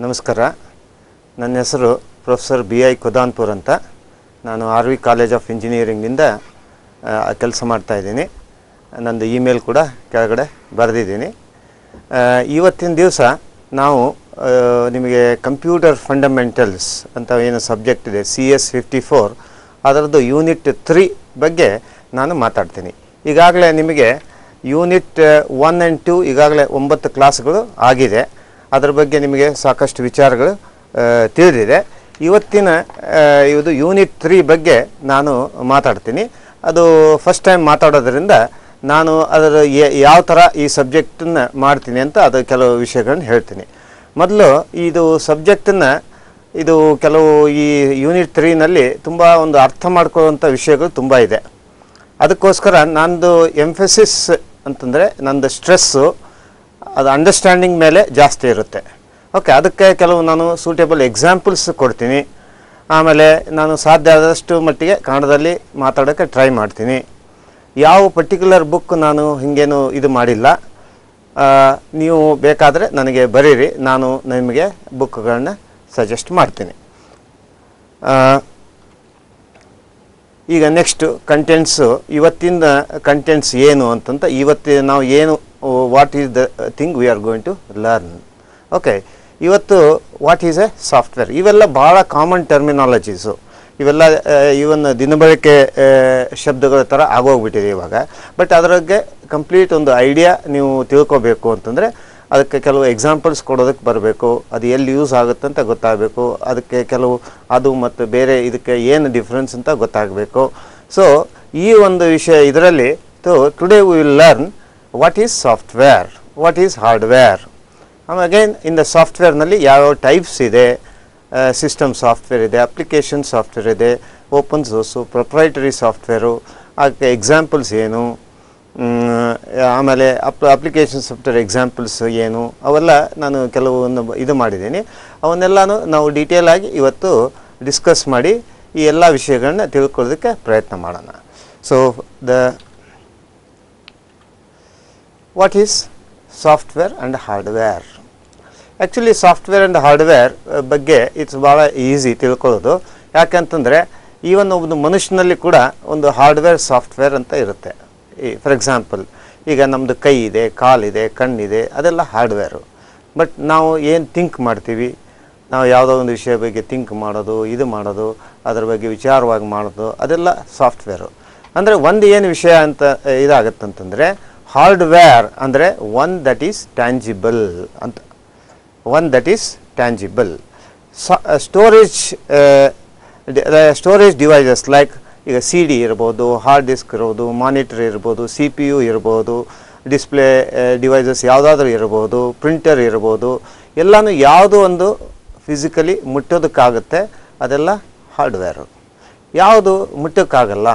ನಮಸ್ಕಾರ. ನನ್ನ ಹೆಸರು ಪ್ರೊಫೆಸರ್ BI ಕುದಾನ್ಪುರ್ ಅಂತ. ನಾನು RV ಕಾಲೇಜ್ ಆಫ್ ಇಂಜಿನಿಯರಿಂಗ್ನಿಂದ ಕೆಲಸ ಮಾಡ್ತಾಯಿದ್ದೀನಿ. ನಂದು ಇಮೇಲ್ ಕೂಡ ಕೆಳಗಡೆ ಬರೆದಿದ್ದೀನಿ. ಇವತ್ತಿನ ದಿವಸ ನಾವು ನಿಮಗೆ ಕಂಪ್ಯೂಟರ್ ಫಂಡಮೆಂಟಲ್ಸ್ ಅಂತ ಏನು ಸಬ್ಜೆಕ್ಟ್ ಇದೆ CS 54 ಅದರದ್ದು ಯೂನಿಟ್ 3 ಬಗ್ಗೆ ನಾನು ಮಾತಾಡ್ತೀನಿ. ಈಗಾಗಲೇ ನಿಮಗೆ ಯೂನಿಟ್ 1 and 2 ಈಗಾಗಲೇ 9 ಕ್ಲಾಸ್ಗಳು ಆಗಿದೆ. ಅದರ ಬಗ್ಗೆ ನಿಮಗೆ ಸಾಕಷ್ಟು ವಿಚಾರಗಳು ತಿಳಿದಿದೆ. ಇವತ್ತಿನ ಇದು ಯೂನಿಟ್ 3 ಬಗ್ಗೆ ನಾನು ಮಾತಾಡ್ತೀನಿ. ಅದು ಫಸ್ಟ್ ಟೈಮ್ ಮಾತಾಡೋದ್ರಿಂದ ನಾನು ಅದರ ಯಾವ ಥರ ಈ ಸಬ್ಜೆಕ್ಟನ್ನು ಮಾಡ್ತೀನಿ ಅಂತ ಅದು ಕೆಲವು ವಿಷಯಗಳನ್ನ ಹೇಳ್ತೀನಿ. ಮೊದಲು ಇದು ಸಬ್ಜೆಕ್ಟನ್ನು ಇದು ಕೆಲವು ಈ ಯೂನಿಟ್ 3ನಲ್ಲಿ ತುಂಬ ಒಂದು ಅರ್ಥ ಮಾಡ್ಕೊಳ್ಳುವಂಥ ವಿಷಯಗಳು ತುಂಬ ಇದೆ. ಅದಕ್ಕೋಸ್ಕರ ನಂದು ಎಂಫಸಿಸ್ ಅಂತಂದರೆ ನಂದು ಸ್ಟ್ರೆಸ್ಸು ಅದು ಅಂಡರ್ಸ್ಟ್ಯಾಂಡಿಂಗ್ ಮೇಲೆ ಜಾಸ್ತಿ ಇರುತ್ತೆ. ಓಕೆ, ಅದಕ್ಕೆ ಕೆಲವು ನಾನು ಸೂಟೇಬಲ್ ಎಕ್ಸಾಂಪಲ್ಸ್ ಕೊಡ್ತೀನಿ. ಆಮೇಲೆ ನಾನು ಸಾಧ್ಯ ಆದಷ್ಟು ಮಟ್ಟಿಗೆ ಕನ್ನಡದಲ್ಲಿ ಮಾತಾಡೋಕ್ಕೆ ಟ್ರೈ ಮಾಡ್ತೀನಿ. ಯಾವ ಪರ್ಟಿಕ್ಯುಲರ್ ಬುಕ್ ನಾನು ಹಿಂಗೇನು ಇದು ಮಾಡಿಲ್ಲ. ನೀವು ಬೇಕಾದರೆ ನನಗೆ ಬರೀರಿ, ನಾನು ನಿಮಗೆ ಬುಕ್ಗಳನ್ನ ಸಜೆಸ್ಟ್ ಮಾಡ್ತೀನಿ. ಈಗ ನೆಕ್ಸ್ಟು ಕಂಟೆಂಟ್ಸು. ಇವತ್ತಿನ ಕಂಟೆಂಟ್ಸ್ ಏನು ಅಂತಂತ ಇವತ್ತು ನಾವು ಏನು what is the thing we are going to learn. Okay, ಇವತ್ತು ವಾಟ್ ಈಸ್ ಎ ಸಾಫ್ಟ್ವೇರ್, ಇವೆಲ್ಲ ಭಾಳ ಕಾಮನ್ ಟರ್ಮಿನಾಲಜೀಸು. ಇವೆಲ್ಲ ಇವನ್ ದಿನಬಳಕೆ ಶಬ್ದಗಳ ಥರ ಆಗೋಗ್ಬಿಟ್ಟಿದೆ ಇವಾಗ. ಬಟ್ ಅದರಾಗೆ ಕಂಪ್ಲೀಟ್ ಒಂದು ಐಡಿಯಾ ನೀವು ತಿಳ್ಕೊಬೇಕು ಅಂತಂದರೆ ಅದಕ್ಕೆ ಕೆಲವು ಎಕ್ಸಾಂಪಲ್ಸ್ ಕೊಡೋದಕ್ಕೆ ಬರಬೇಕು. ಅದು ಎಲ್ಲಿ ಯೂಸ್ ಆಗುತ್ತೆ ಅಂತ ಗೊತ್ತಾಗಬೇಕು. ಅದಕ್ಕೆ ಕೆಲವು ಅದು ಮತ್ತು ಬೇರೆ ಇದಕ್ಕೆ ಏನು ಡಿಫ್ರೆನ್ಸ್ ಅಂತ ಗೊತ್ತಾಗಬೇಕು. ಸೊ ಈ ಒಂದು ವಿಷಯ ಇದರಲ್ಲಿ today we will learn what is software, what is hardware. Again in the ಸಾಫ್ಟ್ವೇರ್ನಲ್ಲಿ ಯಾವ್ಯಾವ ಟೈಪ್ಸ್ ಇದೆ. ಸಿಸ್ಟಮ್ ಸಾಫ್ಟ್ವೇರ್ ಇದೆ, ಅಪ್ಲಿಕೇಶನ್ ಸಾಫ್ಟ್ವೇರ್ ಇದೆ, ಓಪನ್ ಸೋರ್ಸು, ಪ್ರೊಪ್ರೈಟರಿ ಸಾಫ್ಟ್ವೇರು, ಅದಕ್ಕೆ ಎಕ್ಸಾಂಪಲ್ಸ್ ಏನು, ಆಮೇಲೆ ಅಪ್ಲಿಕೇಶನ್ ಸಾಫ್ಟ್ವೇರ್ ಎಕ್ಸಾಂಪಲ್ಸ್ ಏನು, ಅವೆಲ್ಲ ನಾನು ಕೆಲವೊಂದು ಇದು ಮಾಡಿದ್ದೀನಿ. ಅವನ್ನೆಲ್ಲನೂ ನಾವು ಡೀಟೇಲಾಗಿ ಇವತ್ತು ಡಿಸ್ಕಸ್ ಮಾಡಿ ಈ ಎಲ್ಲ ವಿಷಯಗಳನ್ನ ತಿಳ್ಕೊಳ್ಳೋದಕ್ಕೆ ಪ್ರಯತ್ನ ಮಾಡೋಣ. So what is software and hardware. Actually software and hardware ಬಗ್ಗೆ ಇಟ್ಸ್ ಭಾಳ ಈಸಿ ತಿಳ್ಕೊಳ್ಳೋದು. ಯಾಕಂತಂದರೆ ಈವನ್ ಒಬ್ಬನು ಮನುಷ್ಯನಲ್ಲಿ ಕೂಡ ಒಂದು ಹಾರ್ಡ್ವೇರ್ ಸಾಫ್ಟ್ವೇರ್ ಅಂತ ಇರುತ್ತೆ. ಫಾರ್ ಎಕ್ಸಾಂಪಲ್, ಈಗ ನಮ್ಮದು ಕೈ ಇದೆ, ಕಾಲಿದೆ, ಕಣ್ಣಿದೆ, ಅದೆಲ್ಲ ಹಾರ್ಡ್ವೇರು. ಬಟ್ ನಾವು ಏನು ಥಿಂಕ್ ಮಾಡ್ತೀವಿ, ನಾವು ಯಾವುದೋ ಒಂದು ವಿಷಯ ಬಗ್ಗೆ ಥಿಂಕ್ ಮಾಡೋದು, ಇದು ಮಾಡೋದು, ಅದರ ಬಗ್ಗೆ ವಿಚಾರವಾಗಿ ಮಾಡೋದು, ಅದೆಲ್ಲ ಸಾಫ್ಟ್ವೇರು. ಅಂದರೆ ಒಂದು ಏನು ವಿಷಯ ಅಂತ ಇದಾಗತ್ತಂತಂದರೆ ಹಾರ್ಡ್ವೇರ್ ಅಂದರೆ ಒನ್ ದಟ್ ಈಸ್ ಟ್ಯಾಂಜಿಬಲ್ ಅಂತ. One that is tangible. Storage devices like ಈಗ CD ಇರ್ಬೋದು, ಹಾರ್ಡ್ ಡಿಸ್ಕ್ ಇರ್ಬೋದು, ಮಾನಿಟರ್ ಇರ್ಬೋದು, CPU ಇರ್ಬೋದು, ಡಿಸ್ಪ್ಲೇ ಡಿವೈಸಸ್ ಯಾವುದಾದ್ರೂ ಇರ್ಬೋದು, ಪ್ರಿಂಟರ್ ಇರ್ಬೋದು, ಎಲ್ಲನೂ ಯಾವುದೋ ಒಂದು ಫಿಸಿಕಲಿ ಮುಟ್ಟೋದಕ್ಕಾಗುತ್ತೆ, ಅದೆಲ್ಲ ಹಾರ್ಡ್ವೇರು. ಯಾವುದು ಮುಟ್ಟೋಕ್ಕಾಗಲ್ಲ,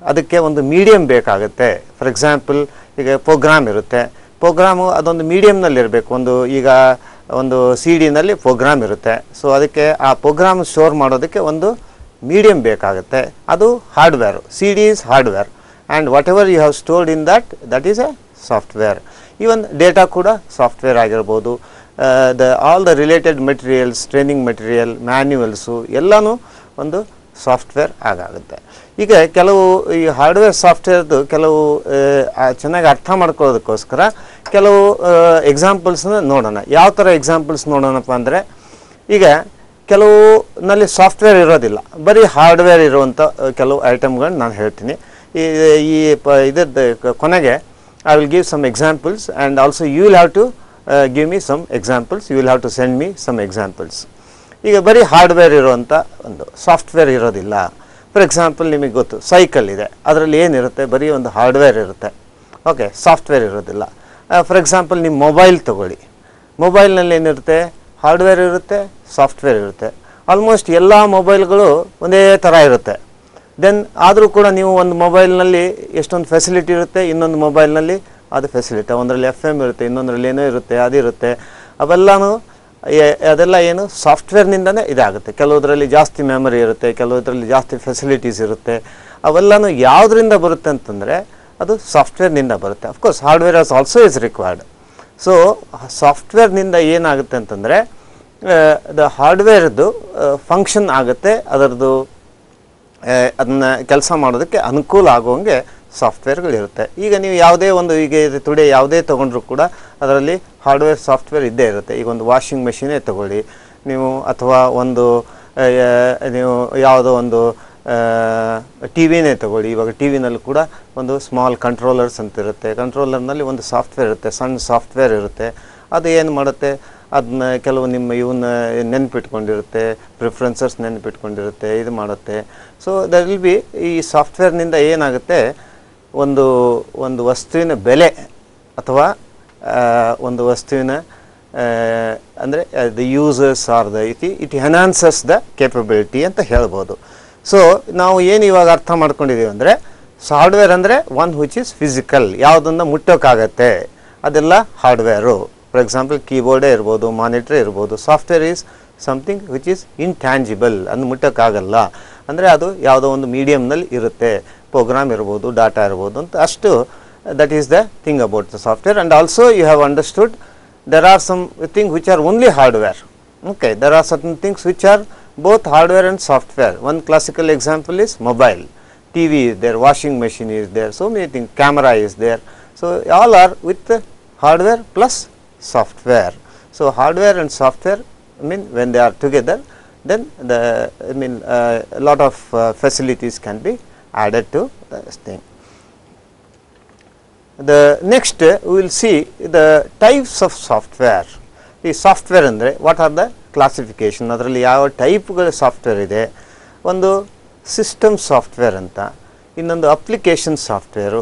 ಅದಕ್ಕೆ ಒಂದು ಮೀಡಿಯಮ್ ಬೇಕಾಗುತ್ತೆ. ಫಾರ್ ಎಕ್ಸಾಂಪಲ್, ಈಗ ಪ್ರೋಗ್ರಾಮ್ ಇರುತ್ತೆ. ಪ್ರೋಗ್ರಾಮು ಅದೊಂದು ಮೀಡಿಯಮ್ನಲ್ಲಿರಬೇಕು. ಈಗ ಒಂದು CD-ನಲ್ಲಿ ಪ್ರೋಗ್ರಾಮ್ ಇರುತ್ತೆ. ಸೊ ಅದಕ್ಕೆ ಆ ಪ್ರೋಗ್ರಾಮ್ ಸ್ಟೋರ್ ಮಾಡೋದಕ್ಕೆ ಒಂದು ಮೀಡಿಯಮ್ ಬೇಕಾಗುತ್ತೆ, ಅದು hardware. CD is hardware and whatever you have stored in that is a software. Even data ಕೂಡ ಸಾಫ್ಟ್ವೇರ್ ಆಗಿರ್ಬೋದು. All the related materials, training material, manuals ಎಲ್ಲನೂ ಒಂದು ಸಾಫ್ಟ್ವೇರ್ ಆಗುತ್ತೆ. ಈಗ ಕೆಲವು ಈ ಹಾರ್ಡ್ವೇರ್ ಸಾಫ್ಟ್ವೇರ್ದು ಕೆಲವು ಚೆನ್ನಾಗಿ ಅರ್ಥ ಮಾಡ್ಕೊಳ್ಳೋದಕ್ಕೋಸ್ಕರ ಕೆಲವು ಎಕ್ಸಾಂಪಲ್ಸ್ನ ನೋಡೋಣ. ಯಾವ ಥರ ಎಕ್ಸಾಂಪಲ್ಸ್ ನೋಡೋಣಪ್ಪ ಅಂದರೆ, ಈಗ ಕೆಲವುನಲ್ಲಿ ಸಾಫ್ಟ್ವೇರ್ ಇರೋದಿಲ್ಲ, ಬರೀ ಹಾರ್ಡ್ವೇರ್ ಇರುವಂಥ ಕೆಲವು ಐಟಮ್ಗಳನ್ನ ನಾನು ಹೇಳ್ತೀನಿ. ಇದರದ್ದು ಕೊನೆಗೆ I will give some examples and also you will have to give me some examples. You will have to send me some examples. ಈಗ ಬರೀ ಹಾರ್ಡ್ವೇರ್ ಇರುವಂಥ ಒಂದು ಸಾಫ್ಟ್ವೇರ್ ಇರೋದಿಲ್ಲ. ಫಾರ್ ಎಕ್ಸಾಂಪಲ್, ನಿಮಗೆ ಗೊತ್ತು ಸೈಕಲ್ ಇದೆ, ಅದರಲ್ಲಿ ಏನಿರುತ್ತೆ, ಬರೀ ಒಂದು ಹಾರ್ಡ್ವೇರ್ ಇರುತ್ತೆ. ಓಕೆ, ಸಾಫ್ಟ್ವೇರ್ ಇರೋದಿಲ್ಲ. ಫಾರ್ ಎಕ್ಸಾಂಪಲ್, ನಿಮ್ಮ ಮೊಬೈಲ್ ತೊಗೊಳ್ಳಿ. ಮೊಬೈಲ್ನಲ್ಲಿ ಏನಿರುತ್ತೆ, ಹಾರ್ಡ್ವೇರ್ ಇರುತ್ತೆ, ಸಾಫ್ಟ್ವೇರ್ ಇರುತ್ತೆ. ಆಲ್ಮೋಸ್ಟ್ ಎಲ್ಲ ಮೊಬೈಲ್ಗಳು ಒಂದೇ ಥರ ಇರುತ್ತೆ. ದೆನ್ ಆದರೂ ಕೂಡ ನೀವು ಒಂದು ಮೊಬೈಲ್ನಲ್ಲಿ ಎಷ್ಟೊಂದು ಫೆಸಿಲಿಟಿ ಇರುತ್ತೆ, ಇನ್ನೊಂದು ಮೊಬೈಲ್ನಲ್ಲಿ ಅದು ಫೆಸಿಲಿಟಿ, ಒಂದರಲ್ಲಿ FM ಇರುತ್ತೆ, ಇನ್ನೊಂದರಲ್ಲಿ ಏನೋ ಇರುತ್ತೆ, ಅದಿರುತ್ತೆ. ಅವೆಲ್ಲನೂ ಅದೆಲ್ಲ ಏನು ಸಾಫ್ಟ್ವೇರ್ನಿಂದನೇ ಇದಾಗುತ್ತೆ. ಕೆಲವುದರಲ್ಲಿ ಜಾಸ್ತಿ ಮೆಮೊರಿ ಇರುತ್ತೆ, ಕೆಲವುದರಲ್ಲಿ ಜಾಸ್ತಿ ಫೆಸಿಲಿಟೀಸ್ ಇರುತ್ತೆ. ಅವೆಲ್ಲನೂ ಯಾವುದರಿಂದ ಬರುತ್ತೆ ಅಂತಂದರೆ ಅದು ಸಾಫ್ಟ್ವೇರ್ನಿಂದ ಬರುತ್ತೆ. Of course hardware also is required. So ಸಾಫ್ಟ್ವೇರ್ನಿಂದ ಏನಾಗುತ್ತೆ ಅಂತಂದರೆ ದ ಹಾರ್ಡ್ವೇರ್ದು ಫಂಕ್ಷನ್ ಆಗುತ್ತೆ, ಅದರದ್ದು ಅದನ್ನು ಕೆಲಸ ಮಾಡೋದಕ್ಕೆ ಅನುಕೂಲ ಆಗುವಂಗೆ ಸಾಫ್ಟ್ವೇರ್ಗಳಿರುತ್ತೆ. ಈಗ ನೀವು ಯಾವುದೇ ಒಂದು ಈಗ ಟುಡೇ ಯಾವುದೇ ತೊಗೊಂಡ್ರೂ ಕೂಡ ಅದರಲ್ಲಿ ಹಾರ್ಡ್ವೇರ್ ಸಾಫ್ಟ್ವೇರ್ ಇದ್ದೇ ಇರುತ್ತೆ. ಈಗ ಒಂದು ವಾಷಿಂಗ್ ಮೆಷಿನೇ ತಗೊಳ್ಳಿ ನೀವು, ಅಥವಾ ಒಂದು ನೀವು ಯಾವುದೋ ಒಂದು ಟಿ ವಿನೇ ತಗೊಳ್ಳಿ. ಇವಾಗ ಟಿ ವಿನಲ್ಲಿ ಕೂಡ ಒಂದು ಸ್ಮಾಲ್ ಕಂಟ್ರೋಲರ್ಸ್ ಅಂತ ಇರುತ್ತೆ. ಕಂಟ್ರೋಲರ್ನಲ್ಲಿ ಒಂದು ಸಾಫ್ಟ್ವೇರ್ ಇರುತ್ತೆ, ಸಣ್ಣ ಸಾಫ್ಟ್ವೇರ್ ಇರುತ್ತೆ. ಅದು ಏನು ಮಾಡುತ್ತೆ, ಅದನ್ನ ಕೆಲವು ನಿಮ್ಮ ಇವನ್ನ ನೆನಪಿಟ್ಕೊಂಡಿರುತ್ತೆ, ಪ್ರಿಫರೆನ್ಸಸ್ ನೆನಪಿಟ್ಕೊಂಡಿರುತ್ತೆ, ಇದು ಮಾಡುತ್ತೆ. ಸೊ ದಟ್ ವಿಲ್ ಬಿ ಈ ಸಾಫ್ಟ್ವೇರ್ನಿಂದ ಏನಾಗುತ್ತೆ, ಒಂದು ವಸ್ತುವಿನ ಬೆಲೆ ಅಥವಾ ಒಂದು ವಸ್ತುವಿನ ಅಂದರೆ the users are the it enhances the capability ಅಂತ ಹೇಳ್ಬೋದು. ಸೊ ನಾವು ಏನು ಇವಾಗ ಅರ್ಥ ಮಾಡ್ಕೊಂಡಿದ್ದೀವಿ ಅಂದರೆ, ಹಾರ್ಡ್ವೇರ್ ಅಂದರೆ ಒನ್ ವಿಚ್ ಈಸ್ ಫಿಸಿಕಲ್, ಯಾವುದನ್ನು ಮುಟ್ಟೋಕ್ಕಾಗತ್ತೆ ಅದೆಲ್ಲ ಹಾರ್ಡ್ವೇರು. ಫಾರ್ ಎಕ್ಸಾಂಪಲ್ ಕೀಬೋರ್ಡೇ ಇರ್ಬೋದು, ಮಾನಿಟ್ರೇ ಇರ್ಬೋದು. Software is something which is intangible, ಅದು ಮುಟ್ಟೋಕ್ಕಾಗಲ್ಲ. ಅಂದರೆ ಅದು ಯಾವುದೋ ಒಂದು ಮೀಡಿಯಮ್ನಲ್ಲಿ ಇರುತ್ತೆ, ಪ್ರೋಗ್ರಾಮ್ ಇರ್ಬೋದು, ಡಾಟಾ ಇರ್ಬೋದು ಅಂತ ಅಷ್ಟು. That is the thing about the software. And also you have understood there are some things which are only hardware. Okay, there are certain things which are both hardware and software. One classical example is mobile, TV is there, washing machine is there, so many things, camera is there. So all are with the hardware plus software. So hardware and software, I mean when they are together, then a lot of facilities can be added to this thing. The next we will see the types of software. ಈ software ಅಂದರೆ what are the classification, ಅದರಲ್ಲಿ ಯಾವ ಟೈಪ್ಗಳ software ಇದೆ. ಒಂದು system software ಅಂತ, ಇನ್ನೊಂದು application software,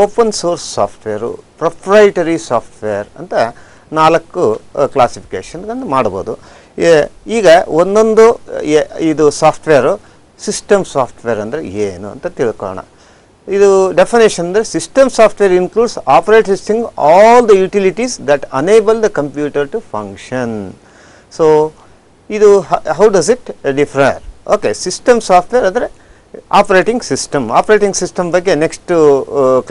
open source software, proprietary software ಅಂತ 4 ಕ್ಲಾಸಿಫಿಕೇಷನ್ಗಳನ್ನು ಮಾಡ್ಬೋದು. ಈಗ ಒಂದೊಂದು ಇದು ಸಾಫ್ಟ್ವೇರು ಸಿಸ್ಟಮ್ ಸಾಫ್ಟ್ವೇರ್ ಅಂದರೆ ಏನು ಅಂತ ತಿಳ್ಕೊಳ್ಳೋಣ. ಇದು ಡೆಫಿನೇಷನ್ ಅಂದರೆ, system software includes operating all the utilities that enable the computer to function. So ಇದು how does it differ? Okay, system software ಅಂದರೆ ಆಪರೇಟಿಂಗ್ ಸಿಸ್ಟಮ್ ಬಗ್ಗೆ ನೆಕ್ಸ್ಟ್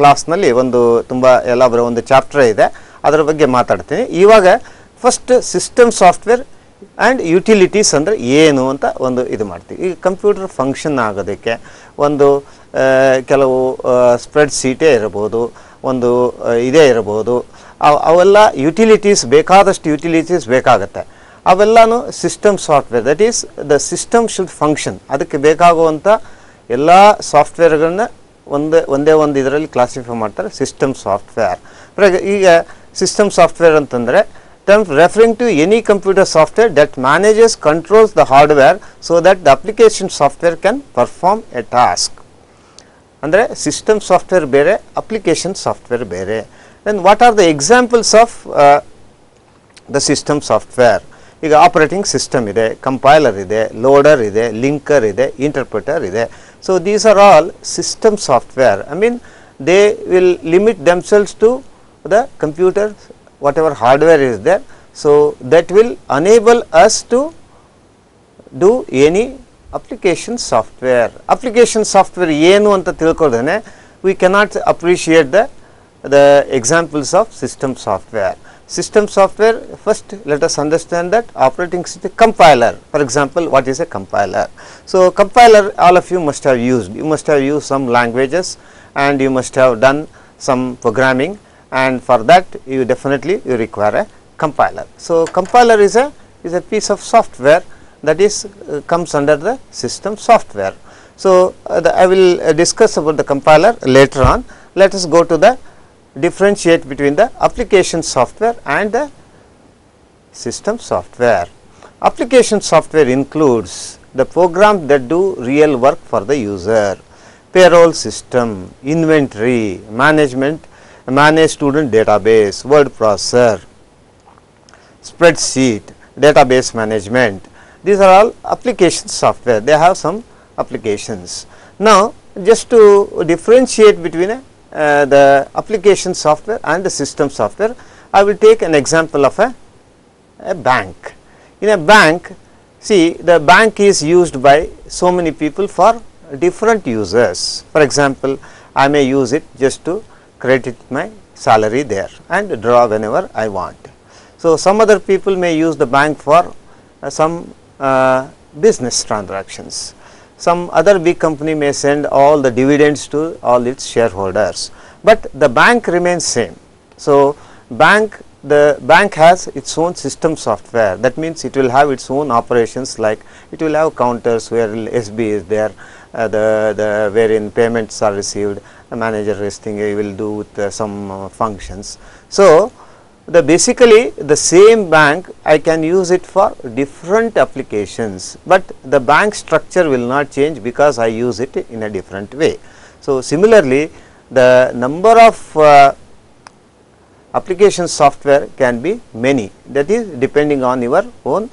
ಕ್ಲಾಸ್ನಲ್ಲಿ ಒಂದು ತುಂಬ ಎಲ್ಲ ಒಂದು ಚಾಪ್ಟರ್ ಇದೆ, ಅದರ ಬಗ್ಗೆ ಮಾತಾಡ್ತೀನಿ. ಇವಾಗ first system software and utilities ಅಂದರೆ ಏನು ಅಂತ ಒಂದು ಇದು ಮಾಡ್ತೀವಿ. ಈಗ ಕಂಪ್ಯೂಟರ್ ಫಂಕ್ಷನ್ ಆಗೋದಕ್ಕೆ ಒಂದು ಕೆಲವು ಸ್ಪ್ರೆಡ್ ಶೀಟೇ ಇರ್ಬೋದು, ಒಂದು ಇದೇ ಇರ್ಬೋದು, ಅವೆಲ್ಲ ಯುಟಿಲಿಟೀಸ್, ಬೇಕಾದಷ್ಟು ಯುಟಿಲಿಟೀಸ್ ಬೇಕಾಗುತ್ತೆ. ಅವೆಲ್ಲನೂ system software, that is the system should function. ಅದಕ್ಕೆ ಬೇಕಾಗುವಂಥ ಎಲ್ಲ ಸಾಫ್ಟ್ವೇರ್ಗಳನ್ನ ಒಂದೇ ಒಂದು ಇದರಲ್ಲಿ ಕ್ಲಾಸಿಫೈ ಮಾಡ್ತಾರೆ, ಸಿಸ್ಟಮ್ ಸಾಫ್ಟ್ವೇರ್. ಈಗ ಸಿಸ್ಟಮ್ ಸಾಫ್ಟ್ವೇರ್ ಅಂತಂದರೆ term referring to any computer software that manages, controls the hardware so that the application software can perform a task. ಅಂದರೆ ಸಿಸ್ಟಮ್ ಸಾಫ್ಟ್ವೇರ್ ಬೇರೆ, ಅಪ್ಲಿಕೇಶನ್ ಸಾಫ್ಟ್ವೇರ್ ಬೇರೆ. Then what are the examples of the system software? ಈಗ operating system ಇದೆ, compiler ಇದೆ, loader ಇದೆ, linker ಇದೆ, interpreter ಇದೆ. So these are all system software. I mean they will limit themselves to the computer, whatever hardware is there. So that will enable us to do any application software. Application software ಏನು ಅಂತ ತಿಳ್ಕೊಳ್ಳೋದೇನೆ we cannot appreciate the examples of system software. System software, first let us understand that operating system compiler. For example, what is a compiler? So compiler all of you must have used. You must have used some languages and you must have done some programming, and for that you definitely require a compiler. So compiler is a piece of software that is comes under the system software. So I will discuss about the compiler later on. Let us go to the differentiate between the application software and the system software. Application software includes the programs that do real work for the user, payroll system, inventory management, manage student database, word processor, spreadsheet, database management. These are all application software. They have some applications. Now just to differentiate between the application software and the system software, I will take an example of a bank. In a bank, see, the bank is used by so many people for different users. For example, I may use it just to credit my salary there and draw whenever I want. So some other people may use the bank for some business transactions. Some other big company may send all the dividends to all its shareholders, but the bank remains same. So, the bank has its own system software, that means it will have its own operations, like it will have counters where SB is there, the wherein payments are received, the manager resting will do with some functions. So, basically the same bank I can use it for different applications, but the bank structure will not change because I use it in a different way. So, similarly the number of application software can be many, that is depending on your own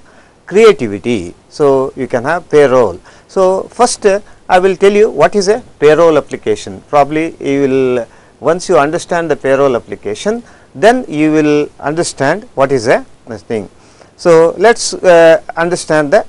creativity. So, you can have payroll. So, first I will tell you what is a payroll application. Probably you will, once you understand the payroll application, then you will understand what is a thing. So, let us understand the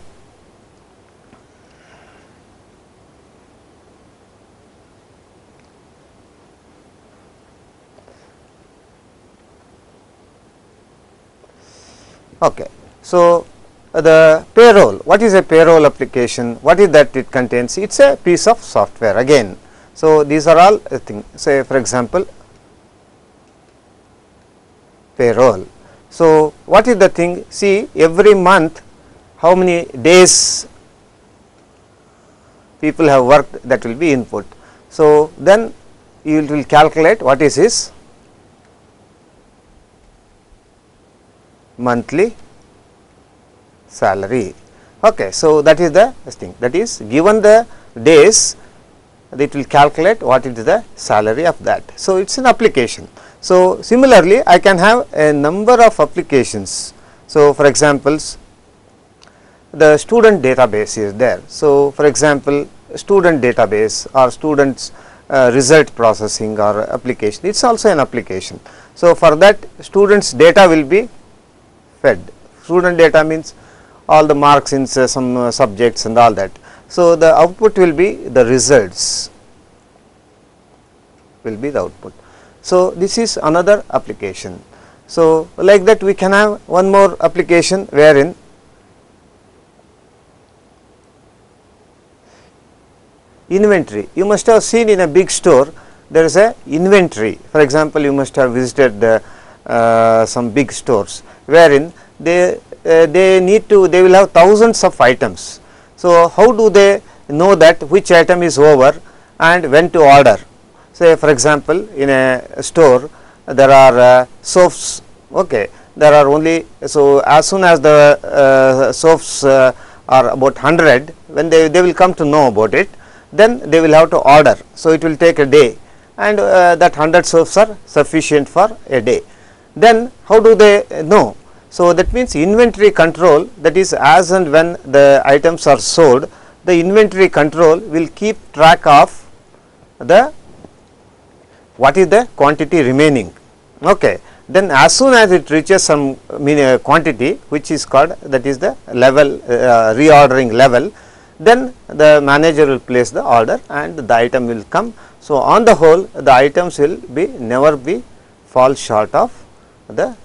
okay. So, the payroll, what is a payroll application, what is that it contains? It is a piece of software again. So, these are all things, say for example payroll. So, what is the thing? See, every month how many days people have worked, that will be input. So, then you will calculate what is his monthly salary. Okay. So, that is the thing, that is given the days, it will calculate what is the salary of that. So, it is an application. So, similarly I can have a number of applications. So, for examples, the student database is there. So, for example, student database or students result processing or application, it is also an application. So, for that students data will be fed. Student data means all the marks in some subjects and all that. So, the output will be the results, will be the output. So, this is another application. So, like that we can have one more application wherein inventory. You must have seen in a big store there is a inventory. For example, you must have visited the some big stores wherein they will have thousands of items. So, how do they know that which item is over and when to order? Say for example, in a store there are soaps, okay. There are only, so as soon as the soaps are about 100, when they will come to know about it, then they will have to order. So, it will take a day, and that 100 soaps are sufficient for a day. Then how do they know? So, that means inventory control, that is as and when the items are sold, the inventory control will keep track of the what is the quantity remaining. Okay. Then as soon as it reaches some quantity which is called, that is the level reordering level, then the manager will place the order and the item will come. So, on the whole the items will be never be fall short of the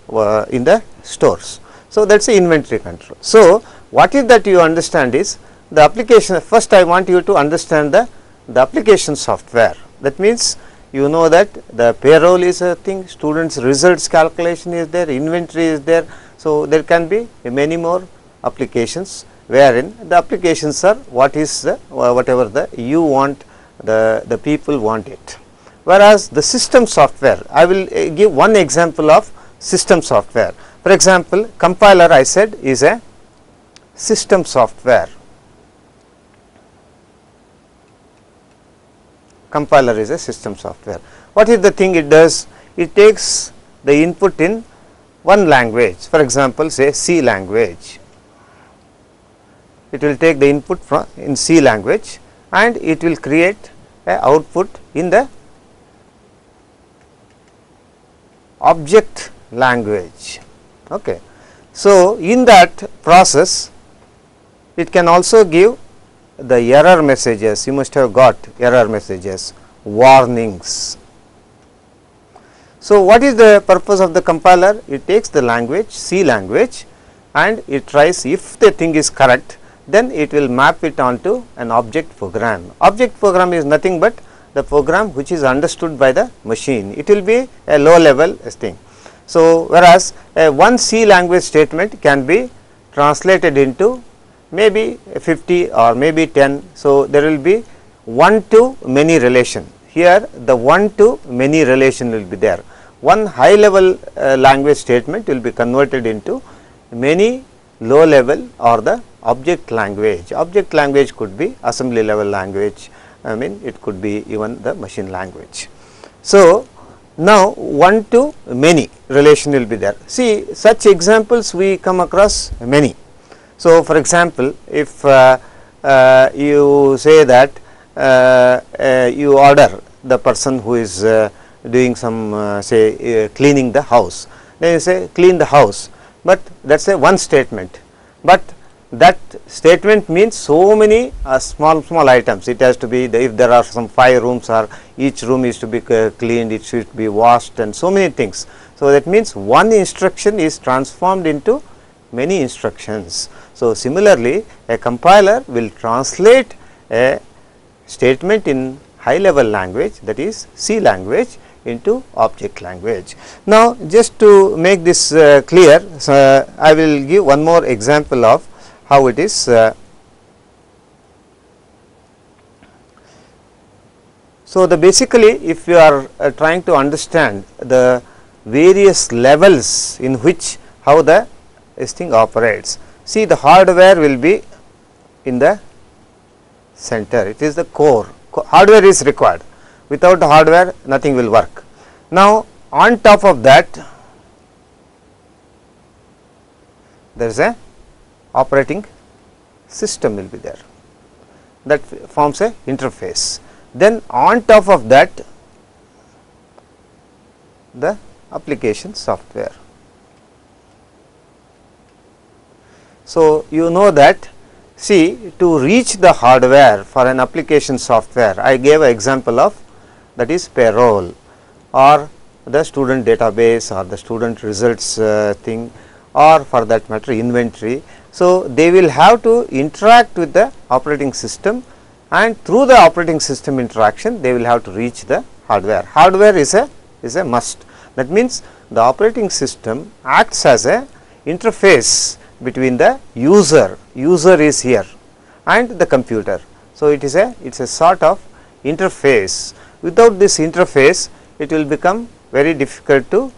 in the stores. So, that is the inventory control. So, what is that you understand is the application. First I want you to understand the application software. That means you know that the payroll is a thing, students results calculation is there, inventory is there. So, there can be many more applications wherein the applications are what is the whatever the you want, the people want it. Whereas, the system software, I will give one example of system software. For example, compiler I said is a system software. Compiler is a system software. What is the thing it does? It takes the input in one language, for example, say C language. It will take the input from in C language and it will create a output in the object language. Okay. So, in that process it can also give the error messages. You must have got error messages, warnings. So, what is the purpose of the compiler? It takes the language C language and it tries, if the thing is correct, then it will map it onto an object program. Object program is nothing but the program which is understood by the machine. It will be a low level thing. So, whereas one C language statement can be translated into maybe 50 or maybe 10. So, there will be one to many relation. Here the one to many relation will be there. One high level language statement will be converted into many low level or the object language. Object language could be assembly level language, I mean it could be even the machine language. So, now one to many relation will be there. See, such examples we come across many. So, for example, if you say that you order the person who is doing some say cleaning the house, then you say clean the house, but that is a one statement, but that statement means so many small items. It has to be if there are some 5 rooms, or each room is to be cleaned, it should be washed, and so many things. So, that means one instruction is transformed into many instructions. So, similarly a compiler will translate a statement in high level language, that is C language, into object language. Now, just to make this clear, I will give one more example of how it is. So, the basically if you are trying to understand the various levels in which how the this thing operates, see the hardware will be in the center, it is the core. Hardware is required, without hardware nothing will work. Now, on top of that there is a operating system will be there, that forms a interface. Then on top of that the application software. So, you know that, see, to reach the hardware for an application software, I gave an example of, that is payroll or the student database or the student results thing, or for that matter inventory. So, they will have to interact with the operating system, and through the operating system interaction they will have to reach the hardware. Hardware is a must. That means, the operating system acts as a interface between the user is here, and the computer. So, it is a sort of interface. Without this interface, it will become very difficult to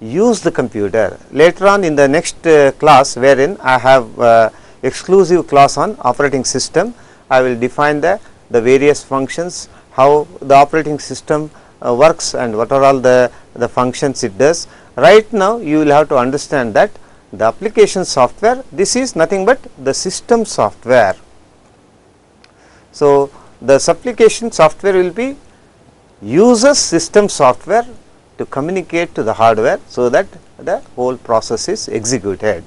use the computer. Later on in the next class, wherein I have exclusive class on operating system, I will define the various functions, how the operating system works, and what are all the functions it does. Right now, you will have to understand that the application software, this is nothing but the system software. So, the application software will be uses system software to communicate to the hardware, so that the whole process is executed.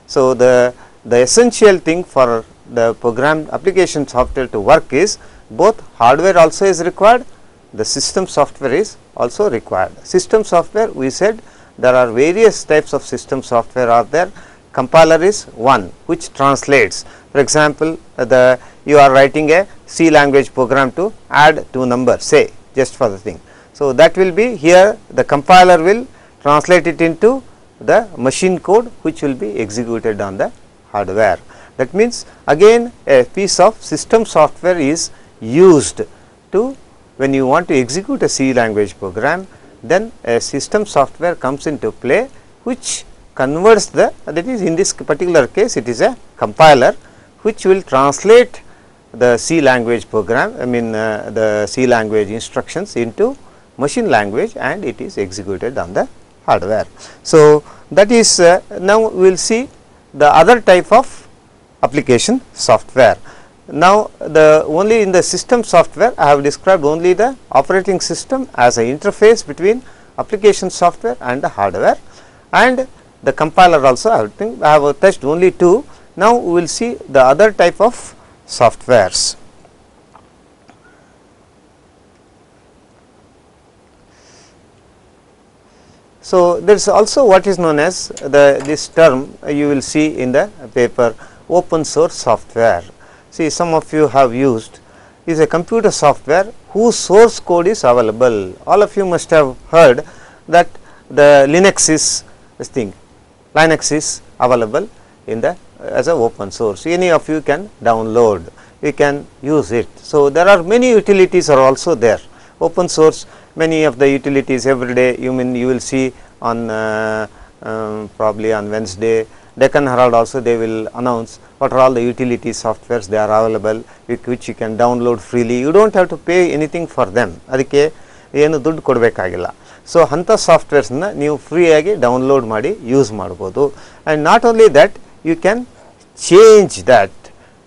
So, the essential thing for the program application software to work is both hardware also is required, the system software is also required. System software, we said there are various types of system software are there. Compiler is one which translates. For example, you are writing a C language program to add 2 numbers, say, just for the thing. So, that will be here, the compiler will translate it into the machine code which will be executed on the hardware. That means, again a piece of system software is used to, when you want to execute a C language program, then a system software comes into play which converts that is, in this particular case it is a compiler which will translate the C language program, I mean the C language instructions into machine language, and it is executed on the hardware. So, that is now we will see the other type of application software. Now, the only in the system software I have described only the operating system as an interface between application software and the hardware, and the compiler also I think I have touched only 2. Now, we will see the other type of softwares. So, there is also what is known as this term you will see in the paper, open source software. See, some of you have used is a computer software whose source code is available. All of you must have heard that the Linux is this thing, Linux is available in the as a open source. Any of you can download, you can use it. So, there are many utilities are also there. Open source, many of the utilities every day you will see on probably on Wednesday, Deccan Herald also they will announce what are all the utility softwares they are available, which you can download freely. You do not have to pay anything for them. ಅದಕ್ಕೆ ಏನು ದುಡ್ಡು ಕೊಡಬೇಕಾಗಿಲ್ಲ. So ಅಂಥ ಸಾಫ್ಟ್ವೇರ್ಸ್ನ ನೀವು ಫ್ರೀಯಾಗಿ download ಮಾಡಿ use ಮಾಡ್ಬೋದು. And not only that, you can change that,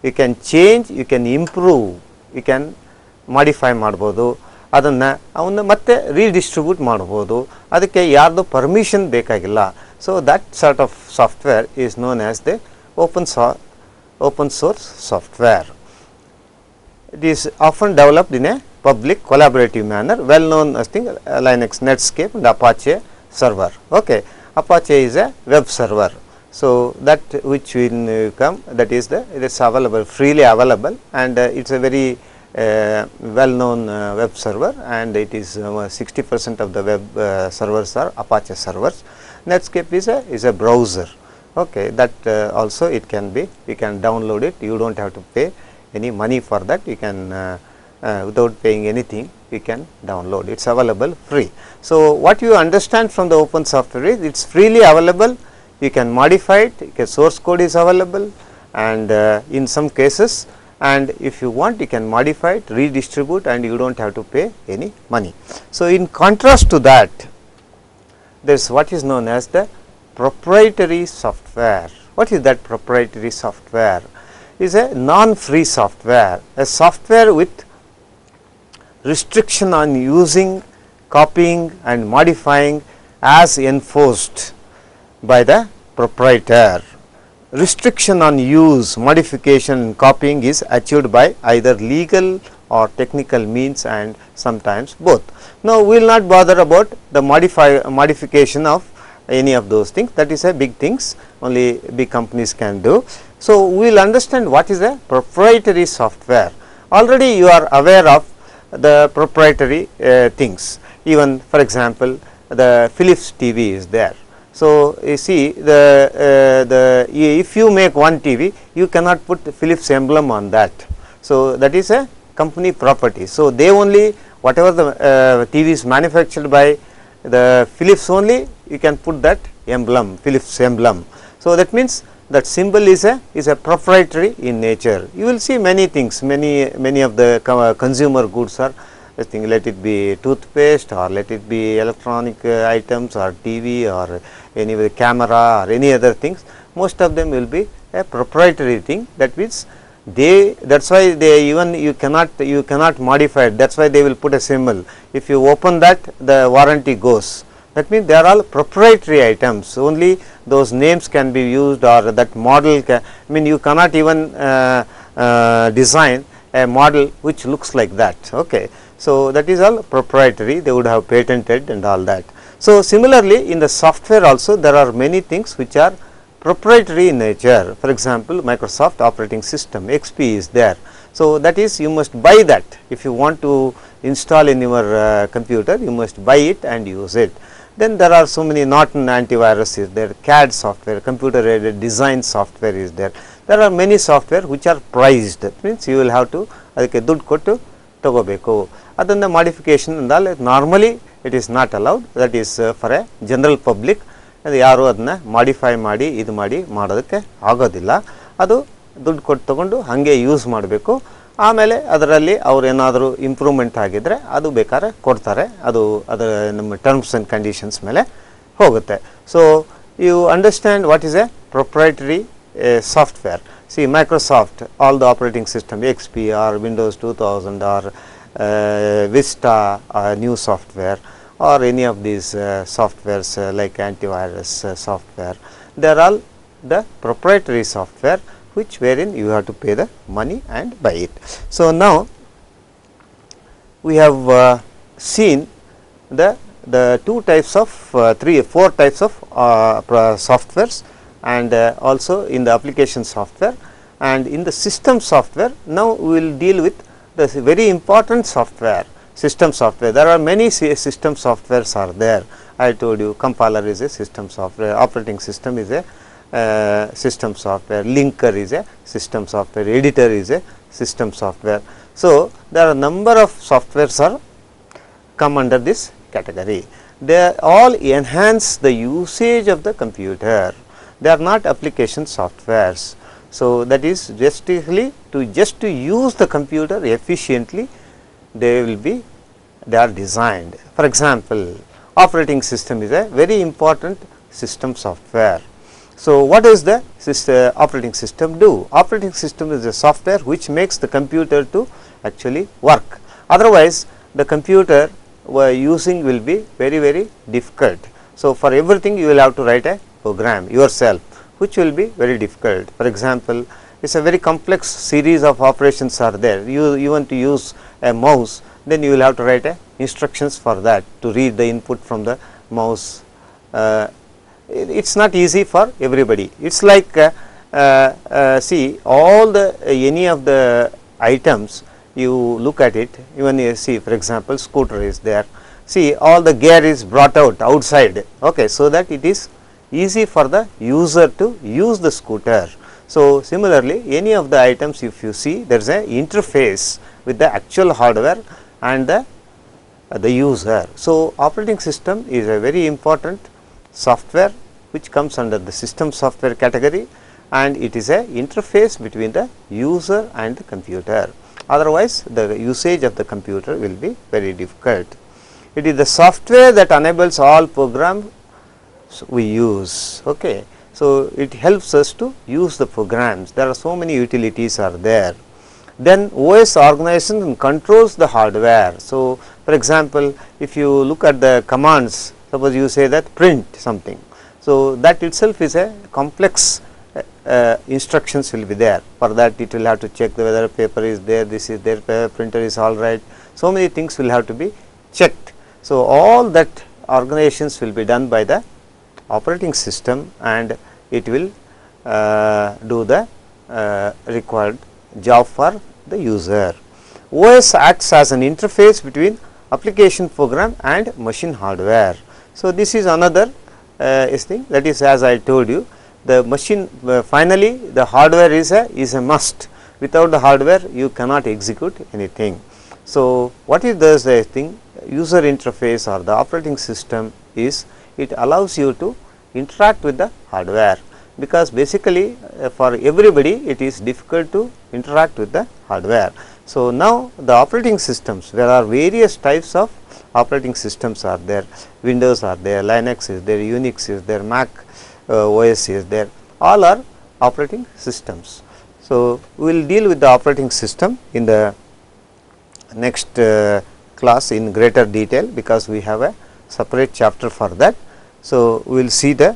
you can change, you can improve, you can modify ಮಾಡ್ಬೋದು, ಅವನ್ನ ಮತ್ತೆ ರೀಡಿಸ್ಟ್ರಿಬ್ಯೂಟ್ ಮಾಡ್ಬೋದು. ಅದಕ್ಕೆ ಯಾರ್ದು ಪರ್ಮಿಷನ್ ಬೇಕಾಗಿಲ್ಲ. So that sort of software is known as the open source software. It is often developed in a public collaborative manner, well known as Linux, Netscape and Apache server. Okay. Apache is a web server. So that which will come, that is it is available, freely available, and it is a very well known web server, and it is 60% of the web servers are Apache servers. Netscape is a browser. Okay, that also it can be, you can download it, you do not have to pay any money for that, you can without paying anything you can download, it is available free. So what you understand from the open software is it is freely available, you can modify it, source code is available, and in some cases, and if you want you can modify it, redistribute, and you do not have to pay any money. So in contrast to that, there is what is known as the proprietary software. What is that proprietary software? It is a non-free software, a software with restriction on using, copying and modifying as enforced by the proprietor. Restriction on use, modification and copying is achieved by either legal or technical means, and sometimes both. Now, we will not bother about the modification of any of those things, that is a big things only big companies can do. So we will understand what is a proprietary software. Already you are aware of the proprietary things. Even for example, the Philips TV is there. So you see if you make one TV, you cannot put Philips emblem on that. So that is a company property. So they only, whatever the TV is manufactured by the Philips only, you can put that emblem, Philips emblem. So that means that symbol is a proprietary in nature. You will see many things, many of the consumer goods are, I think, let it be toothpaste, or let it be electronic items, or TV, or any camera, or any other things. Most of them will be a proprietary thing. That means that's why they even you cannot modify it. That's why they will put a symbol. If you open that, the warranty goes. That means they are all proprietary items. Only those names can be used, or that model can, I mean, you cannot even design a model which looks like that. Okay. So that is all proprietary, they would have patented and all that. So similarly, in the software also there are many things which are proprietary in nature. For example, Microsoft operating system XP is there. So that is, you must buy that. If you want to install in your computer, you must buy it and use it. Then there are so many Norton antivirus is there, CAD software, computer aided design software is there. There are many software which are priced. That means you will have to ಅದಕ್ಕೆ ದುಡ್ಡು ಕೊಟ್ಟು ತಗೋಬೇಕು. ಅದನ್ನ modification ಅಂದಲ್ಲ, normally it is not allowed. That is for a general public. ಅದು ಯಾರು ಅದನ್ನ modify ಮಾಡಿ ಇದು ಮಾಡೋದಕ್ಕೆ ಆಗೋದಿಲ್ಲ. ಅದು ದುಡ್ಡು ಕೊಟ್ಟು ತಗೊಂಡು ಹಾಗೆ ಯೂಸ್ ಮಾಡಬೇಕು. ಆಮೇಲೆ ಅದರಲ್ಲಿ ಅವರು ಏನಾದರೂ ಇಂಪ್ರೂವ್ಮೆಂಟ್ ಆಗಿದ್ರೆ ಅದು ಬೇಕಾದ್ರೆ ಕೊಡ್ತಾರೆ. ಅದರ ನಮ್ಮ ಟರ್ಮ್ಸ್ ಆ್ಯಂಡ್ ಕಂಡೀಷನ್ಸ್ ಮೇಲೆ ಹೋಗುತ್ತೆ. So you understand what is a proprietary software. See Microsoft, all the operating system, XP or Windows 2000 or Vista new software, or any of these softwares like antivirus software, they are all the proprietary software which wherein you have to pay the money and buy it. So now we have seen the the two types of 4 types of softwares, and also in the application software, and in the system software. Now we will deal with the very important software, system software. There are many system softwares are there. I told you compiler is a system software, operating system is a system software, linker is a system software, editor is a system software. So there are a number of softwares are come under this category. They all enhance the usage of the computer. They are not application softwares. So that is basically just to use the computer efficiently, they are designed. For example, operating system is a very important system software. So what does the operating system do? Operating system is a software which makes the computer to actually work. Otherwise, the computer using will be very difficult. So for everything you will have to write a program yourself, which will be very difficult. For example, it is a very complex series of operations are there. You want to use a mouse, then you will have to write a instructions for that to read the input from the mouse. It is not easy for everybody. It is like see all the any of the items, you look at it, even you see, for example, scooter is there. See, all the gear is brought out outside, okay, so that it is easy for the user to use the scooter. So similarly, any of the items, if you see, there is an interface with the actual hardware and the user. So operating system is a very important software which comes under the system software category, and it is a interface between the user and the computer. Otherwise, the usage of the computer will be very difficult. It is the software that enables all programs we use. Okay. So it helps us to use the programs. There are so many utilities are there. Then OS organizes and controls the hardware. So for example, if you look at the commands, suppose you say that print something. So that itself is a complex instructions will be there. For that it will have to check whether paper is there, this is there, printer is all right. So many things will have to be checked. So all that organizations will be done by the operating system, and it will do the required job for the user. OS acts as an interface between application program and machine hardware. So this is another thing, that is, as I told you, the machine finally the hardware is a must. Without the hardware you cannot execute anything. So what is the thing, user interface or the operating system is, it allows you to interact with the hardware, because basically for everybody it is difficult to interact with the hardware. So now the operating systems, there are various types of operating systems are there. Windows are there, Linux is there, Unix is there, Mac OS is there, all are operating systems. So we will deal with the operating system in the next class in greater detail, because we have a separate chapter for that. So we will see the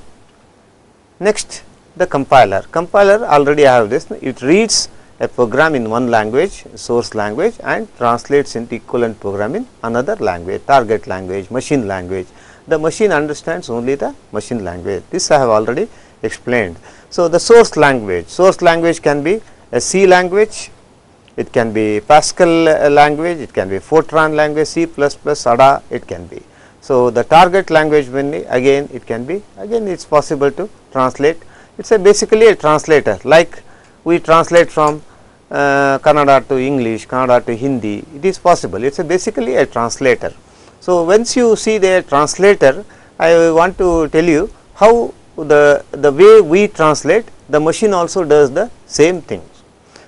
next, the compiler. Compiler already I have this, it reads a program in one language, source language, and translates into equivalent program in another language, target language, machine language. The machine understands only the machine language. This I have already explained. So the source language can be a C language, it can be Pascal language, it can be Fortran language, C++, ADA, it can be. So the target language, when again it can be, again it is possible to translate. It is basically a translator, like we translate from Kannada to English, Kannada to Hindi, it is possible. It is basically a translator. So once you see the translator, I want to tell you how the way we translate, the machine also does the same things.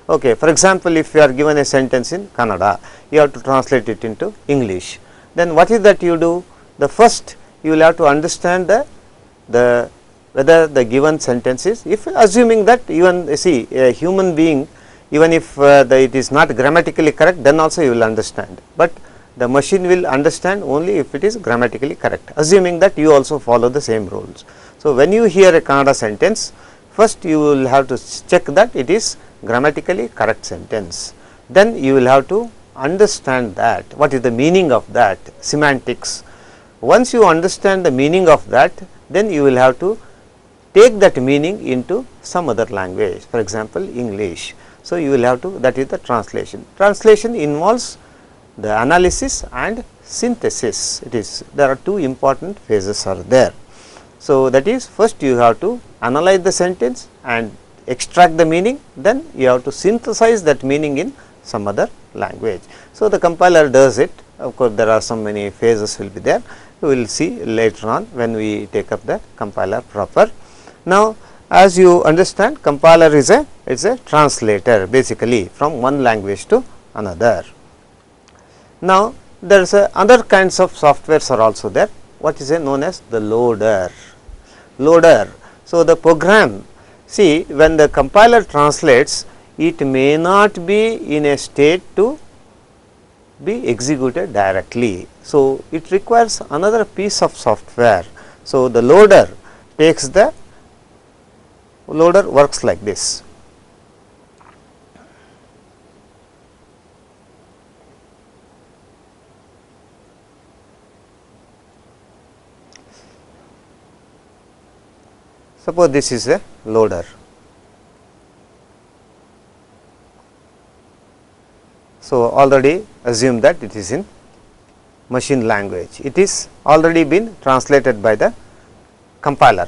Okay, for example, if you are given a sentence in Kannada, you have to translate it into English. Then what is that you do? The first you will have to understand the whether the given sentence is, if assuming that even see a human being, even if it is not grammatically correct, then also you will understand, but the machine will understand only if it is grammatically correct, assuming that you also follow the same rules. So when you hear a Kannada sentence, first you will have to check that it is grammatically correct sentence, then you will have to understand that what is the meaning of that, semantics, once you understand the meaning of that, then you will have to take that meaning into some other language, for example, English. So, you will have to, that is the translation. Translation involves the analysis and synthesis. It is, there are two important phases are there. So, that is, first you have to analyze the sentence and extract the meaning, then you have to synthesize that meaning in some other language. So, the compiler does it. Of course, there are so many phases will be there. We will see later on when we take up the compiler proper. Now, as you understand, compiler is a translator basically from one language to another. Now, there is other kinds of softwares are also there. What is known as the loader? Loader. So, the program, see, when the compiler translates, it may not be in a state to be executed directly. So, it requires another piece of software. So, the loader takes the loader works like this. Suppose this is a loader. So, already assume that it is in machine language. It is already been translated by the compiler.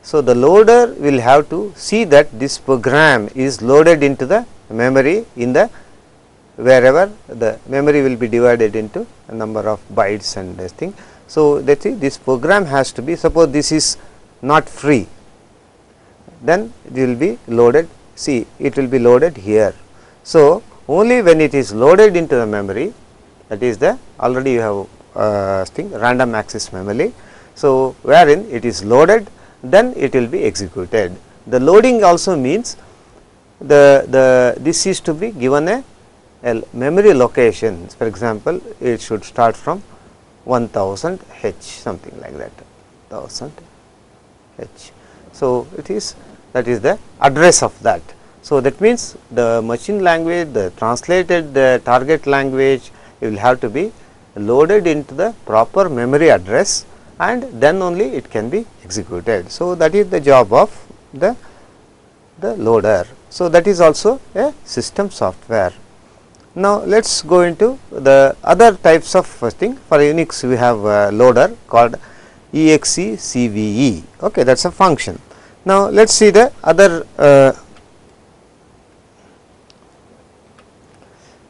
So, the loader will have to see that this program is loaded into the memory in the wherever the memory will be divided into a number of bytes and this thing. So, that is, this program has to be, suppose this is not free, then it will be loaded, see, it will be loaded here. So, only when it is loaded into the memory, that is the already you have random access memory. So, wherein it is loaded, then it will be executed. The loading also means this is to be given a memory location. For example, it should start from 1000 H, something like that, 1000 H. So, it is, that is the address of that. So, that means the machine language, the translated the target language, it will have to be loaded into the proper memory address, and then only it can be executed. So, that is the job of the loader. So, that is also a system software. Now, let us go into the other types of thing. For Unix, we have a loader called execve. Okay, that is a function. Now, let us see the other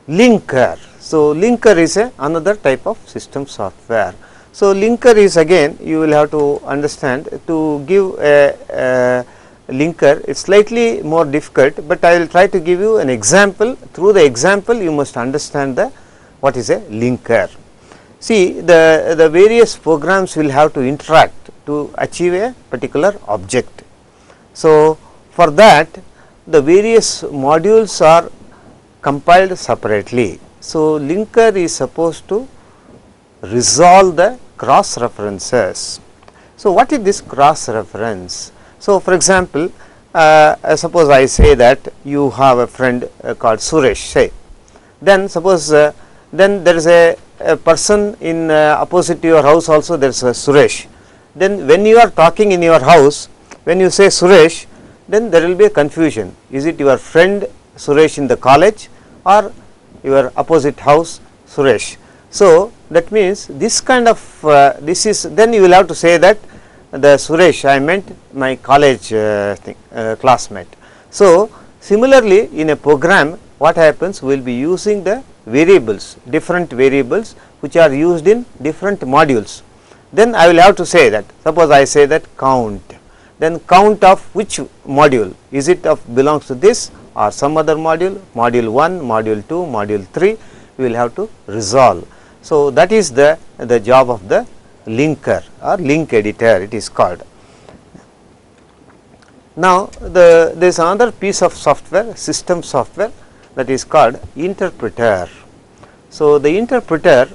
linker. So, linker is another type of system software. So, linker is again you will have to understand, to give a linker it is slightly more difficult, but I will try to give you an example. Through the example you must understand the what is a linker. See, the various programs will have to interact to achieve a particular object. So, for that the various modules are compiled separately. So, linker is supposed to resolve the cross references. So, what is this cross reference? So, for example, suppose I say that you have a friend called Suresh, say, then suppose then there is a person in opposite to your house also, there is a Suresh. Then when you are talking in your house, when you say Suresh, then there will be a confusion. Is it your friend Suresh in the college or your opposite house Suresh? So, that means this kind of this is, then you will have to say that the Suresh, I meant my college classmate. So, similarly in a program what happens, we will be using the variables, different variables which are used in different modules. Then I will have to say that, suppose I say that count, then count of which module, is it of belongs to this or some other module, module 1, module 2, module 3, we will have to resolve. So, that is the job of the linker or link editor, it is called. Now, there is another piece of software, system software, that is called interpreter. So, the interpreter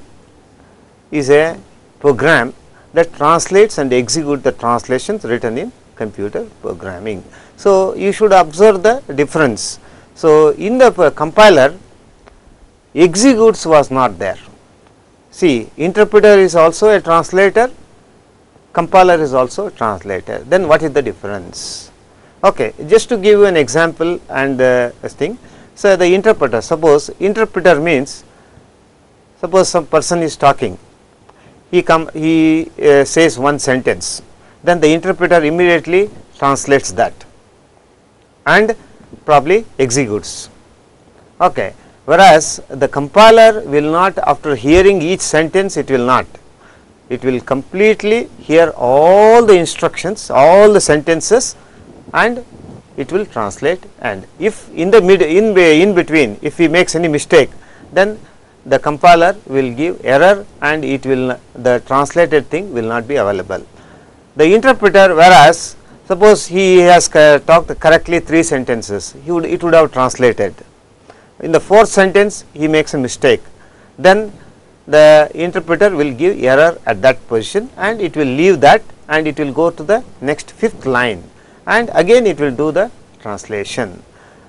is a program that translates and executes the translations written in computer programming. So, you should observe the difference. So, in the compiler, executes was not there. see, interpreter is also a translator, compiler is also a translator. Then what is the difference? Okay, just to give you an example and this thing. So, the interpreter, suppose interpreter means, suppose some person is talking, he says one sentence, then the interpreter immediately translates that and probably executes. Okay. Whereas, the compiler will not, after hearing each sentence, it will not, it will completely hear all the instructions, all the sentences, and it will translate. And if in the in between, if he makes any mistake, then the compiler will give error and it will, the translated thing will not be available. The interpreter, whereas suppose he has talked correctly 3 sentences, it would have translated. In the 4th sentence he makes a mistake, then the interpreter will give error at that position and it will leave that and it will go to the next 5th line and again it will do the translation.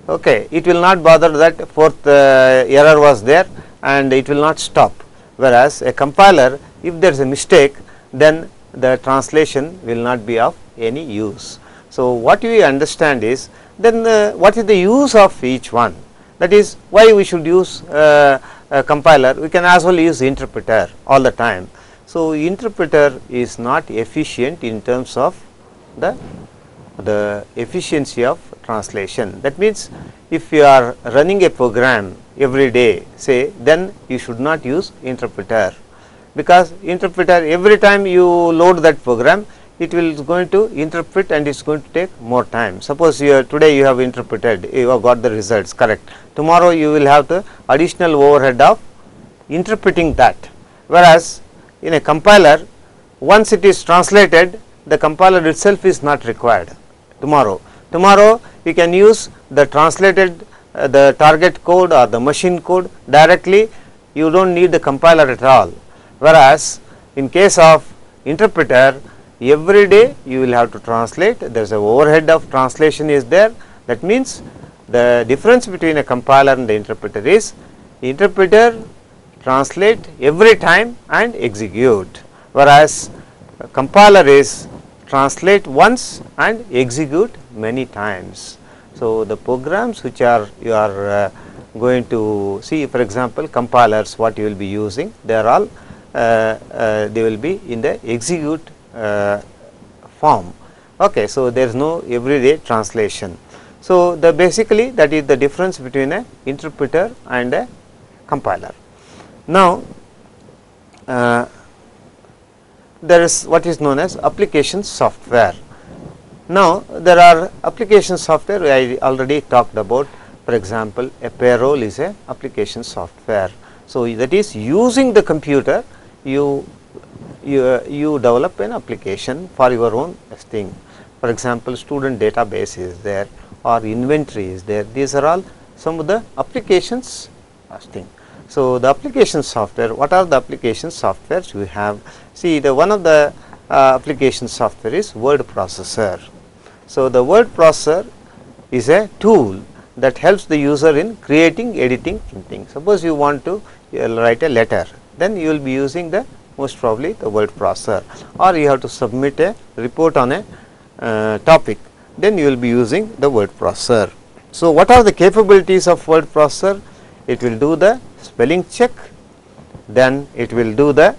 Okay. It will not bother that 4th error was there and it will not stop, whereas a compiler, if there is a mistake, then the translation will not be of any use. So, what we understand is, then what is the use of each one? That is why we should use a compiler. We can as well use interpreter all the time. So, interpreter is not efficient in terms of the efficiency of translation. That means, if you are running a program every day, say, then you should not use interpreter, because interpreter, every time you load that program, it will going to interpret and it is going to take more time. Suppose today you have interpreted, you have got the results correct, tomorrow you will have the additional overhead of interpreting that, whereas in a compiler, once it is translated, the compiler itself is not required. Tomorrow you can use the translated the target code or the machine code directly, you do not need the compiler at all, whereas in case of interpreter, every day you will have to translate, there is a overhead of translation is there. That means, the difference between a compiler and the interpreter is, interpreter translate every time and execute, whereas compiler is translate once and execute many times. So, the programs which are you are going to see, for example, compilers what you will be using, they are all they will be in the execute form. Okay. So, there is no everyday translation. So, the basically that is the difference between a interpreter and a compiler. Now, there is what is known as application software. Now, there are application software I already talked about. For example, a payroll is a application software. So, that is using the computer you develop an application for your own thing. For example, student database is there or inventory is there, these are all some of the applications thing. So, the application software, what are the application softwares we have? See, the one of the application software is word processor. So, the word processor is a tool that helps the user in creating, editing, printing. Suppose you want to write a letter, then you will be using the most probably the word processor, or you have to submit a report on a topic, then you will be using the word processor. So, what are the capabilities of word processor? It will do the spelling check, then it will do the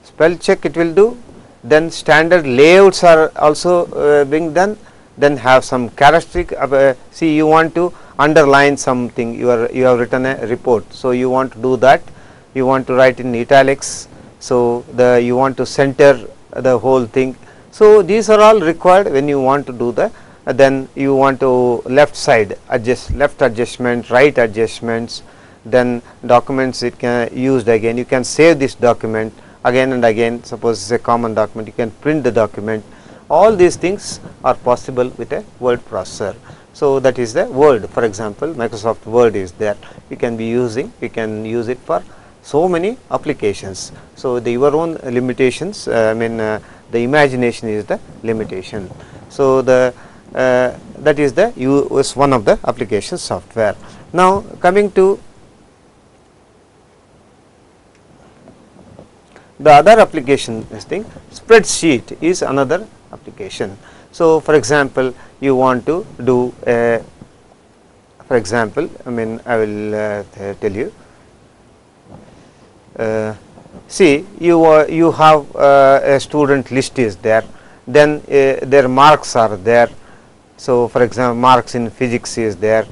spell check, it will do, then standard layouts are also being done, then have some characteristic see, you want to underline something, you have written a report. So, you want to do that, you want to write in italics, so you want to center the whole thing. So, these are all required when you want to do the then you want to left side adjust, left adjustment, right adjustments, then documents it can used again, you can save this document again and again. Suppose it is a common document, you can print the document, all these things are possible with a word processor. So, that is the Word. For example, Microsoft Word is there, you can be using, you can use it for so many applications. So, your own limitations, I mean the imagination is the limitation. So, that is the one of the application software. Now, coming to the other application this thing, spreadsheet is another application. So, for example, you want to do a, for example, I mean I will tell you, see you have a student list is there, then their marks are there. So, for example, marks in physics is there,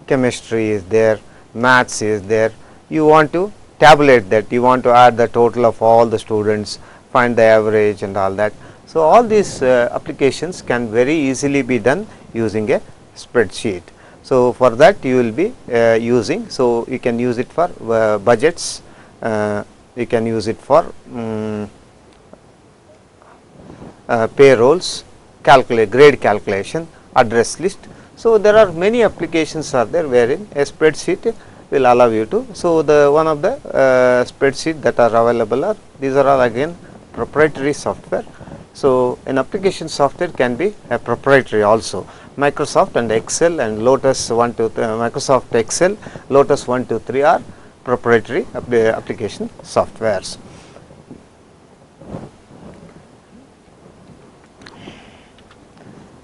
chemistry is there, maths is there. You want to tabulate that, you want to add the total of all the students, find the average and all that. So, all these applications can very easily be done using a spreadsheet. So, for that you will be using, so you can use it for budgets, you can use it for payrolls, grade calculation, address list. So, there are many applications are there wherein a spreadsheet will allow you to. So, the one of the spreadsheet that are available are, these are all again proprietary software. So, an application software can be a proprietary also. Microsoft and Excel and Lotus 1, 2, Microsoft Excel, Lotus 1, 2, 3 are proprietary application softwares.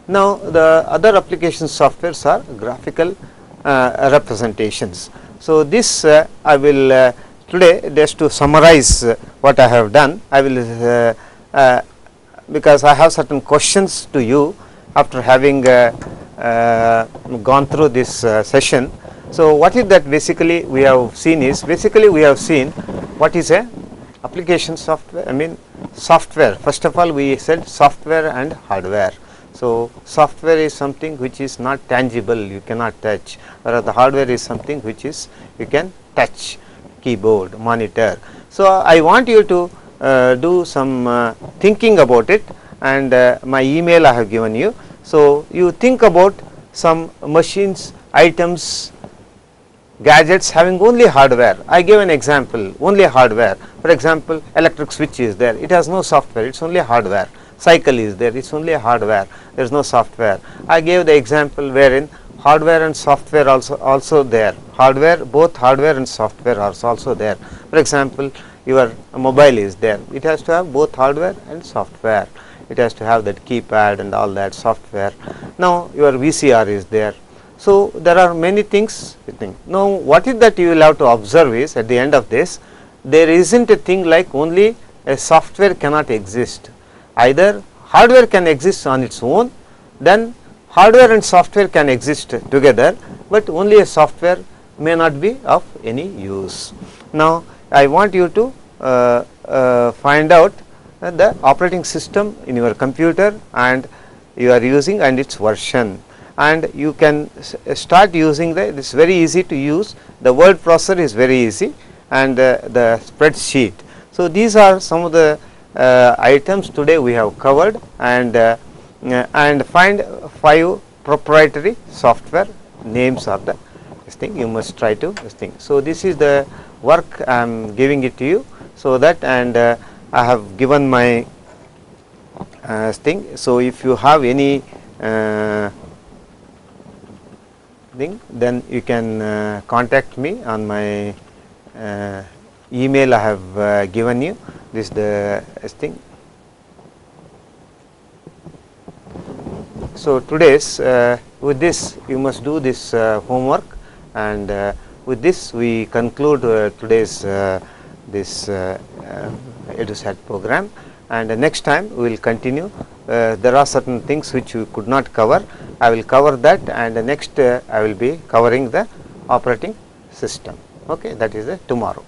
Now, the other application softwares are graphical representations. So, this I will today, just to summarize what I have done, I will because I have certain questions to you after having gone through this session. So, what is that basically we have seen is, basically we have seen what is a application software, I mean software. First of all, we said software and hardware. So, software is something which is not tangible, you cannot touch, whereas the hardware is something which is you can touch, keyboard, monitor. So, I want you to do some thinking about it, and my email I have given you. So, you think about some machines, items, gadgets having only hardware. I gave an example, only hardware. For example, electric switch is there, it has no software, it is only hardware. Cycle is there, it is only hardware, there is no software. I gave the example wherein hardware and software also there, hardware, both hardware and software are also there. For example, your mobile is there, it has to have both hardware and software, it has to have that keypad and all that software. Now, your VCR is there. So, there are many things. Now, what is that you will have to observe is, at the end of this, there is not a thing like only a software cannot exist. Either hardware can exist on its own, then hardware and software can exist together, but only a software may not be of any use. Now, I want you to find out the operating system in your computer and you are using and its version, and you can start using it is very easy to use. The word processor is very easy, and the spreadsheet. So, these are some of the items today we have covered, and find 5 proprietary software names are the this thing you must try to this thing. So, this is the work I am giving it to you, so that, and I have given my thing. So, if you have any thing, then you can contact me on my email I have given you. This is the thing. So, today's with this you must do this homework, and with this we conclude today's this EduSat program, and next time we will continue. There are certain things which we could not cover. I will cover that, and next I will be covering the operating system. Okay, that is tomorrow.